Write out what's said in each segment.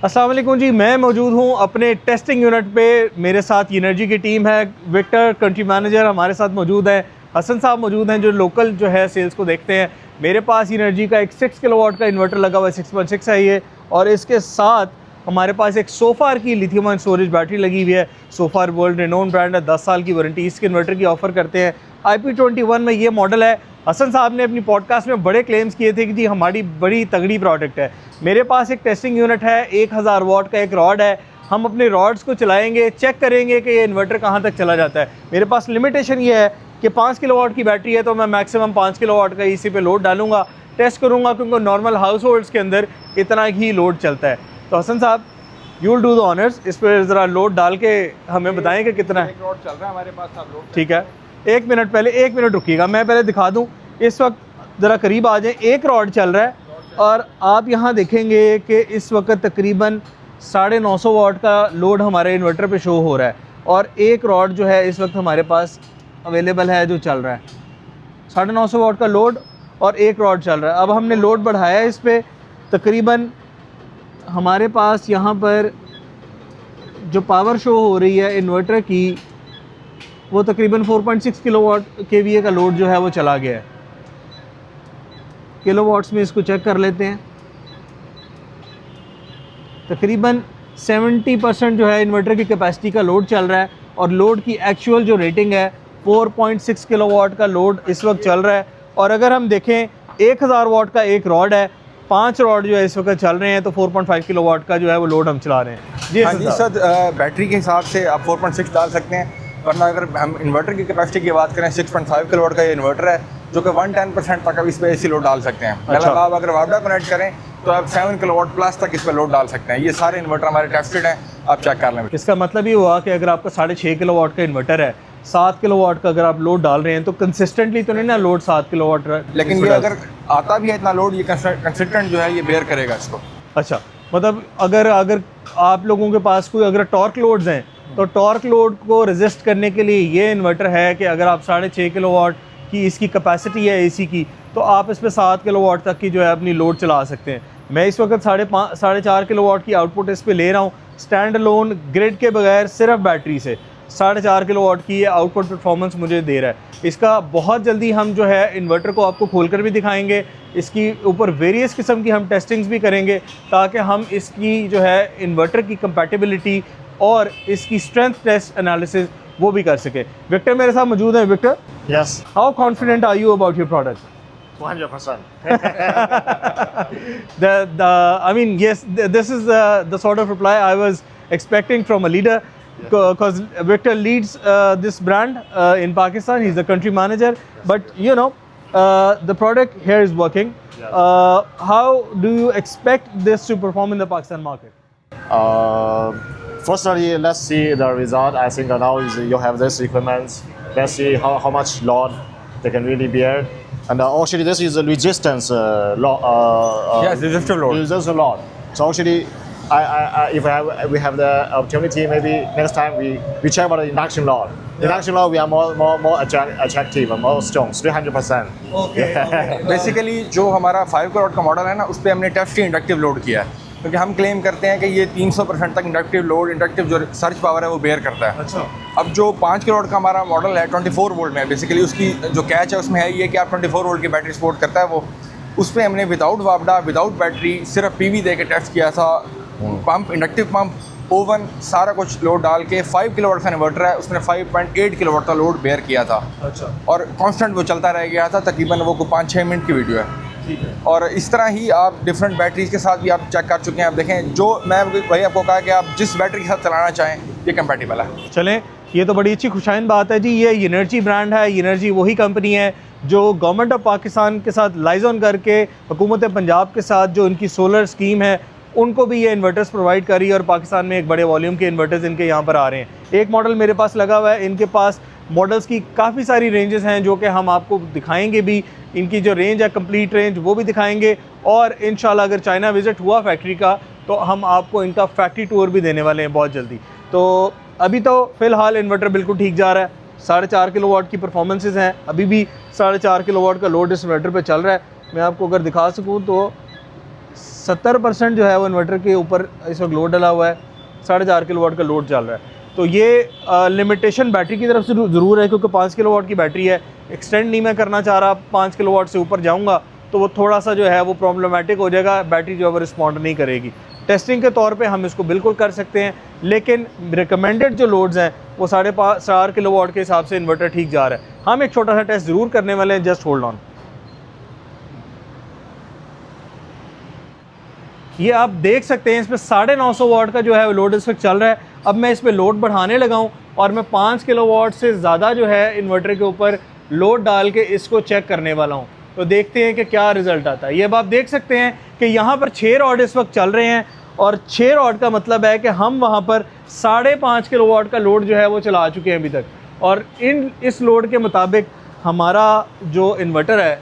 अस्सलाम वालेकुम जी, मैं मौजूद हूँ अपने टेस्टिंग यूनिट पे। मेरे साथ एनर्जी की टीम है, विक्टर कंट्री मैनेजर हमारे साथ मौजूद है, हसन साहब मौजूद हैं जो लोकल जो है सेल्स को देखते हैं। मेरे पास एनर्जी का एक 6 किलोवाट का इन्वर्टर लगा हुआ है, 6.6 है ये, और इसके साथ हमारे पास एक सोफार की लिथियम आयन स्टोरेज बैटरी लगी हुई है। सोफार वर्ल्ड रिनोन ब्रांड है, 10 साल की वारंटी इसके इन्वर्टर की ऑफ़र करते हैं। IP21 में ये मॉडल है। हसन साहब ने अपनी पॉडकास्ट में बड़े क्लेम्स किए थे कि जी हमारी बड़ी तगड़ी प्रोडक्ट है। मेरे पास एक टेस्टिंग यूनिट है, 1000 वाट का एक रॉड है। हम अपने रॉड्स को चलाएंगे, चेक करेंगे कि ये इन्वर्टर कहाँ तक चला जाता है। मेरे पास लिमिटेशन ये है कि 5 किलोवाट की बैटरी है तो मैं मैक्सिमम 5 किलोवाट का इसी पे लोड डालूंगा, टेस्ट करूँगा, क्योंकि नॉर्मल हाउस होल्ड्स के अंदर इतना ही लोड चलता है। तो हसन साहब, you will do the honours, इस पर ज़रा लोड डाल के हमें बताएं कि कितना है। लोड चल रहा है हमारे पास, सब लोड। ठीक है, एक मिनट रुकिएगा, मैं पहले दिखा दूं। इस वक्त ज़रा करीब आ जाएं, एक रॉड चल रहा है और आप यहाँ देखेंगे कि इस वक्त तकरीबन 950 वाट का लोड हमारे इन्वर्टर पे शो हो रहा है, और एक रॉड जो है इस वक्त हमारे पास अवेलेबल है जो चल रहा है। 950 वाट का लोड और एक रॉड चल रहा है। अब हमने लोड बढ़ाया है इस पर, तकरीबन हमारे पास यहाँ पर जो पावर शो हो रही है इन्वर्टर की वो तकरीबन 4.6 किलोवाट KVA का लोड जो है वो चला गया है। किलोवाट्स में इसको चेक कर लेते हैं। तकरीबन 70% जो है इन्वर्टर की कैपेसिटी का लोड चल रहा है, और लोड की एक्चुअल जो रेटिंग है 4.6 किलोवाट का लोड इस वक्त चल रहा है। और अगर हम देखें 1000 वाट का एक रॉड है, 5 रॉड जो है इस वक्त चल रहे हैं, तो 4.5 किलोवाट का जो है वो लोड हम चला रहे हैं। जी हाँ जी सर, बैटरी के हिसाब से आप 4.6 डाल सकते हैं, वरना अगर हम इन्वर्टर की कैपेसिटी की बात करें 6.5 किलोवाट का ये इन्वर्टर है जो कि 110% तक अब इस पर AC लोड डाल सकते हैं। मतलब आप अगर वापडा कनेक्ट करें तो आप 7 किलोवाट प्लस तक इस पर लोड डाल सकते हैं। ये सारे इन्वर्टर हमारे टेस्टेड हैं, आप चेक कर लें। इसका मतलब ये हुआ कि अगर आपका 6.5 किलोवाट का इन्वर्टर है, 7 किलोवाट का अगर आप लोड डाल रहे हैं तो कंसिस्टेंटली तो नहीं ना लोड 7 किलोवाट, लेकिन ये अगर आता भी है इतना लोड, ये कंसिस्टेंट जो है ये बेयर करेगा इसको। अच्छा, मतलब अगर आप लोगों के पास कोई अगर टॉर्क लोड्स हैं तो टॉर्क लोड को रेजिस्ट करने के लिए ये इन्वर्टर है कि अगर आप 6.5 किलोवाट की इसकी कैपेसिटी है AC की, तो आप इस पर 7 किलोवाट तक की जो है अपनी लोड चला सकते हैं। मैं इस वक्त 4.5 किलोवाट की आउटपुट इस पे ले रहा हूँ, स्टैंड अलोन ग्रिड के बगैर, सिर्फ बैटरी से 4.5 किलोवाट की ये आउटपुट परफॉर्मेंस मुझे दे रहा है। इसका बहुत जल्दी हम जो है इन्वर्टर को आपको खोलकर भी दिखाएंगे, इसकी ऊपर वेरियस किस्म की हम टेस्टिंग्स भी करेंगे ताकि हम इसकी जो है इन्वर्टर की कंपैटिबिलिटी और इसकी स्ट्रेंथ टेस्ट एनालिसिस वो भी कर सके। विक्टर मेरे साथ मौजूद है। Victor, Yes, how confident are you about your product? 100%. I mean, yes, this is the sort of reply I was expecting from a leader, because Victor leads this brand in Pakistan. He's the country manager, but you know, the product here is working. How do you expect this to perform in the Pakistan market? Firstly, let's see the result. I think now you have this equipment. Let's see how much load they can really bear. And actually, this is a resistance load. Yes, resistive load. Resistive load. So actually, if we have the opportunity, maybe next time we check about the induction load. Induction load, we are more attractive, more strong, 300%. Basically जो हमारा 5 kilowatt का model है ना, उस पर हमने test ही inductive load किया है, क्योंकि हम क्लेम करते हैं कि ये 300% तक इंडक्टिव लोड, इंडक्टिव जो सर्च पावर है वो बेयर करता है। अच्छा। अब जो 5 किलोवाट का हमारा मॉडल है 24 वोल्ट में, बेसिकली उसकी जो कैच है उसमें है ये कि आप 24 वोल्ट की बैटरी सपोर्ट करता है वो। उस पर हमने विदाउट वापडा, विदाउट बैटरी, सिर्फ PV दे के टेस्ट किया था। पंप, इंडक्टिव पंप, ओवन, सारा कुछ लोड डाल के 5 किलोवाट का इन्वर्टर है, उसने 5.8 किलोवाट का लोड बेयर किया था। अच्छा। और कांस्टेंट वो चलता रह गया था, तकरीबन वो 5-6 मिनट की वीडियो है। ठीक है। और इस तरह ही आप डिफरेंट बैटरीज के साथ भी आप चेक कर चुके हैं। आप देखें, जो मैं वही आपको कहा कि आप जिस बैटरी के साथ चलाना चाहें ये कंपैटिबल है। चलें, ये तो बड़ी अच्छी खुशाइन बात है जी। ये एनर्जी ब्रांड है, एनर्जी वही कंपनी है जो गवर्नमेंट ऑफ पाकिस्तान के साथ लाइजन करके हुकूमत पंजाब के साथ जो इनकी सोलर स्कीम है उनको भी ये इन्वर्टर्स प्रोवाइड करी, और पाकिस्तान में एक बड़े वॉल्यूम के इन्वर्टर्स इनके यहाँ पर आ रहे हैं। एक मॉडल मेरे पास लगा हुआ है, इनके पास मॉडल्स की काफ़ी सारी रेंजेस हैं जो कि हम आपको दिखाएंगे भी। इनकी जो रेंज है, कंप्लीट रेंज, वो भी दिखाएंगे, और इंशाल्लाह अगर चाइना विज़िट हुआ फैक्ट्री का तो हम आपको इनका फैक्ट्री टूर भी देने वाले हैं बहुत जल्दी। तो अभी तो फ़िलहाल इन्वर्टर बिल्कुल ठीक जा रहा है, 4.5 किलोवाट की परफॉर्मेंसेस हैं, अभी भी 4.5 किलोवाट का लोड इस इन्वर्टर पे चल रहा है। मैं आपको अगर दिखा सकूँ तो 70% जो है वो इन्वर्टर के ऊपर इस वक्त लोड डला हुआ है, 4.5 किलोवाट का लोड चल रहा है। तो ये लिमिटेशन बैटरी की तरफ से ज़रूर है, क्योंकि 5 किलोवाट की बैटरी है, एक्सटेंड नहीं मैं करना चाह रहा। 5 किलोवाट से ऊपर जाऊंगा तो वो थोड़ा सा जो है वो प्रॉब्लमेटिक हो जाएगा, बैटरी जो है वो रिस्पॉन्ड नहीं करेगी। टेस्टिंग के तौर पे हम इसको बिल्कुल कर सकते हैं, लेकिन रिकमेंडेड जो लोड्स हैं वो 4.5 किलोवाट के हिसाब से इन्वर्टर ठीक जा रहा है। हम एक छोटा सा टेस्ट ज़रूर करने वाले हैं, जस्ट होल्ड ऑन। ये आप देख सकते हैं इसमें 950 वाट का जो है लोड इस वक्त चल रहा है। अब मैं इस पर लोड बढ़ाने लगा हूँ और मैं 5 किलोवाट से ज़्यादा जो है इन्वर्टर के ऊपर लोड डाल के इसको चेक करने वाला हूँ, तो देखते हैं कि क्या रिज़ल्ट आता है। ये अब आप देख सकते हैं कि यहाँ पर 6 रॉड इस वक्त चल रहे हैं, और 6 रॉड का मतलब है कि हम वहाँ पर 5.5 किलोवाट का लोड जो है वो चला चुके हैं अभी तक। और इस लोड के मुताबिक हमारा जो इन्वर्टर है,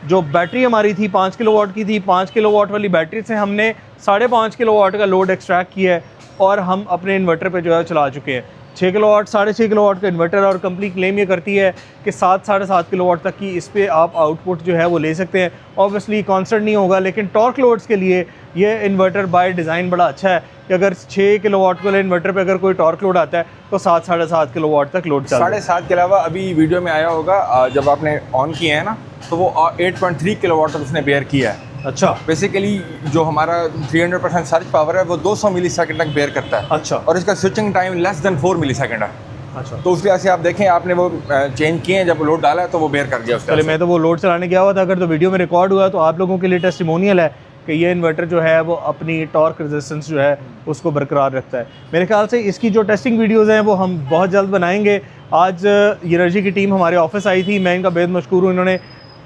जो बैटरी हमारी थी 5 किलोवाट की थी, 5 किलोवाट वाली बैटरी से हमने 5.5 किलोवाट का लोड एक्सट्रैक्ट किया है और हम अपने इन्वर्टर पे जो है चला चुके हैं। 6 किलोवाट 6.5 किलोवाट का इन्वर्टर, और कंपनी क्लेम ये करती है कि 7-7.5 किलोवाट तक की इस पे आप आउटपुट जो है वो ले सकते हैं। ऑब्वियसली कॉन्स्टेंट नहीं होगा, लेकिन टॉर्क लोड्स के लिए ये इन्वर्टर बाय डिज़ाइन बड़ा अच्छा है कि अगर 6 किलोवाट वाले इन्वर्टर पे अगर कोई टॉर्क लोड आता है तो 7-7.5 किलोवाट तक लोड चलता है। 7.5 के अलावा अभी वीडियो में आया होगा जब आपने ऑन किया है ना, तो वो 8.3 किलोवाट तक उसने बेयर किया है। अच्छा, बेसिकली जो हमारा 300% सर्च पावर है वो 200 मिली सेकेंड तक बेयर करता है। अच्छा, और इसका स्विचिंग टाइम लेस देन 4 मिली सेकेंड है। अच्छा, तो उस वजह से आप देखें, आपने वो चेंज किए हैं, जब लोड डाला है तो वो बेयर कर दिया उसका। पहले मैं तो वो लोड चलाने गया हुआ था, अगर तो वीडियो में रिकॉर्ड हुआ तो आप लोगों के लिए टेस्टिमोनियल है कि ये इन्वर्टर जो है वो अपनी टॉर्क रेजिस्टेंस जो है उसको बरकरार रखता है। मेरे ख्याल से इसकी जो टेस्टिंग वीडियोस हैं वो हम बहुत जल्द बनाएंगे। आज एनर्जी की टीम हमारे ऑफिस आई थी, मैं इनका बेहद मशकूर हूँ, इन्होंने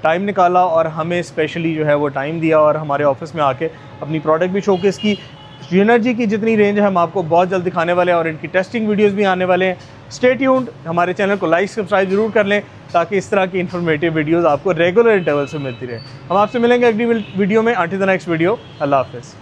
टाइम निकाला और हमें स्पेशली जो है वो टाइम दिया और हमारे ऑफिस में आके अपनी प्रोडक्ट भी शोकेस की। एनर्जी की जितनी रेंज है हम आपको बहुत जल्द दिखाने वाले हैं और इनकी टेस्टिंग वीडियोस भी आने वाले हैं। स्टे ट्यून्ड, हमारे चैनल को लाइक सब्सक्राइब जरूर कर लें ताकि इस तरह की इन्फॉर्मेटिव वीडियोस आपको रेगुलर इंटरवल से मिलती रहे। हम आपसे मिलेंगे अगली वीडियो में। अंटिल द नेक्स्ट वीडियो, अल्लाह हाफ़िज़।